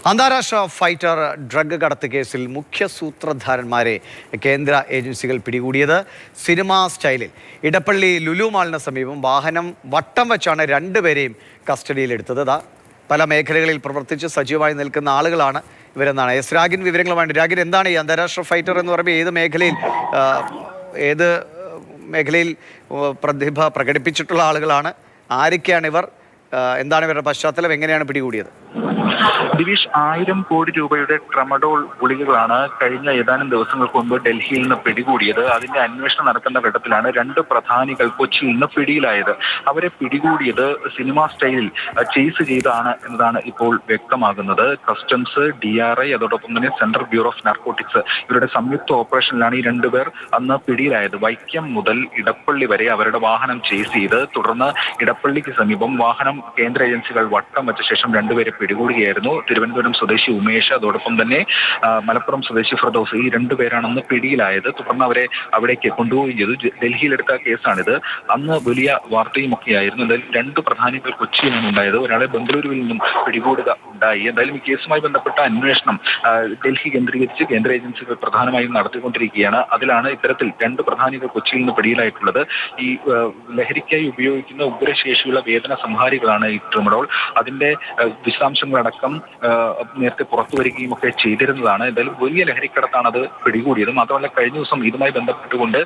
അന്താരാഷ്ട്ര fighter drug കടത്ത് കേസിൽ മുഖ്യ സൂത്രധാരന്മാരെ കേന്ദ്ര ഏജൻസികൾ പിടികൂടിയത് സിനിമാ സ്റ്റൈലിൽ. ഇടപ്പള്ളി ലുലു മാളിന് സമീപം വാഹനം വട്ടം വെച്ചാണ് രണ്ടുപേരെയും കസ്റ്റഡിയിലെടുത്തത്. പല മേഖലകളിൽ പ്രവർത്തിച്ച് സജീവമായി നിൽക്കുന്ന ആളുകളാണ് ഇവരെന്നാണ് എസ് രാഗിൻ വിവരങ്ങളുമായിട്ട്. രാഗിൻ, എന്താണ് ഈ അന്താരാഷ്ട്ര ഫൈറ്റർ എന്ന് പറയുമ്പോൾ ഏത് മേഖലയിൽ പ്രതിഭ പ്രകടിപ്പിച്ചിട്ടുള്ള ആളുകളാണ്? ആരൊക്കെയാണ് ഇവർ? എന്താണ് ഇവരുടെ പശ്ചാത്തലം? എങ്ങനെയാണ് പിടികൂടിയത്? ദിവിഷ്, 1000 കോടി രൂപയുടെ ട്രമഡോൾ ഗുളികകളാണ് കഴിഞ്ഞ ഏതാനും ദിവസങ്ങൾക്ക് മുമ്പ് ഡൽഹിയിൽ നിന്ന് പിടികൂടിയത്. അതിന്റെ അന്വേഷണം നടക്കുന്ന ഘട്ടത്തിലാണ് 2 പ്രധാനികൾ കൊച്ചിയിൽ നിന്ന് പിടിയിലായത്. അവരെ പിടികൂടിയത് സിനിമാ സ്റ്റൈലിൽ ചേസ് ചെയ്താണ് എന്നതാണ് ഇപ്പോൾ വ്യക്തമാകുന്നത്. കസ്റ്റംസ്, DRI, അതോടൊപ്പം തന്നെ സെൻട്രൽ ബ്യൂറോ ഓഫ് നാർക്കോട്ടിക്സ് ഇവരുടെ സംയുക്ത ഓപ്പറേഷനിലാണ് ഈ 2 പേർ അന്ന് പിടിയിലായത്. വൈക്കം മുതൽ ഇടപ്പള്ളി വരെ അവരുടെ വാഹനം ചേസ് ചെയ്ത് തുടർന്ന് ഇടപ്പള്ളിക്ക് സമീപം വാഹനം കേന്ദ്ര ഏജൻസികൾ വട്ടം വെച്ച ശേഷം 2 പേരെ പിടികൂടുകയായിരുന്നു. തിരുവനന്തപുരം സ്വദേശി ഉമേഷ്, അതോടൊപ്പം തന്നെ മലപ്പുറം സ്വദേശി ഫിർദൌസ്, ഈ 2 പേരാണെന്ന് പിടിയിലായത്. തുടർന്ന് അവരെ അവിടേക്ക് കൊണ്ടുപോവുകയും ചെയ്തു. ഡൽഹിയിലെടുത്ത കേസാണിത്. അന്ന് വലിയ വാർത്തയും ഒക്കെയായിരുന്നു. എന്തായാലും 2 പ്രധാനികൾ കൊച്ചിയിലാണ് ഉണ്ടായത്. ഒരാളെ ബംഗളൂരുവിൽ നിന്നും പിടികൂടുക ഉണ്ടായി. എന്തായാലും ഈ കേസുമായി ബന്ധപ്പെട്ട അന്വേഷണം ഡൽഹി കേന്ദ്രീകരിച്ച് കേന്ദ്ര ഏജൻസികൾ പ്രധാനമായും നടത്തിക്കൊണ്ടിരിക്കുകയാണ്. അതിലാണ് ഇത്തരത്തിൽ 2 പ്രധാനികൾ കൊച്ചിയിൽ നിന്ന് പിടിയിലായിട്ടുള്ളത്. ഈ ലഹരിക്കായി ഉപയോഗിക്കുന്ന ഉഗ്രശേഷിയുള്ള വേദന സംഹാരികളാണ് ഈ ട്രിമഡോൾ. അതിന്റെ വിശദാംശങ്ങളടക്കം നേരത്തെ പുറത്തു വരികയും ഒക്കെ ചെയ്തിരുന്നതാണ്. എന്തായാലും വലിയ ലഹരിക്കടത്താണ് അത് പിടികൂടിയത്. മാത്രമല്ല, കഴിഞ്ഞ ദിവസം ഇതുമായി ബന്ധപ്പെട്ടുകൊണ്ട്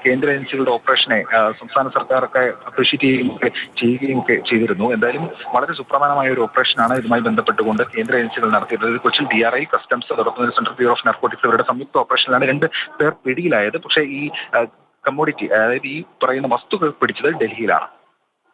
കേന്ദ്ര ഏജൻസികളുടെ ഓപ്പറേഷനെ സംസ്ഥാന സർക്കാരൊക്കെ അപ്രീഷിയേറ്റ് ചെയ്യുകയും ഒക്കെ ചെയ്തിരുന്നു. എന്തായാലും വളരെ സുപ്രധാനമായ ഒരു ഓപ്പറേഷനാണ് ഇതുമായി ബന്ധപ്പെട്ടുകൊണ്ട് കേന്ദ്ര ഏജൻസികൾ നടത്തിയത്. കൊച്ചിൻ DRI, കസ്റ്റംസ്, അതോടൊപ്പം സെൻട്രൽ ബ്യൂറോ ഓഫ് നാർക്കോട്ടിക്സ് ഇവരുടെ സംയുക്ത ഓപ്പറേഷനിലാണ് 2 പേർ പിടിയിലായത്. പക്ഷേ ഈ കമ്മോഡിറ്റി, അതായത് ഈ പറയുന്ന വസ്തുക്കൾ പിടിച്ചത് ഡൽഹിയിലാണ്.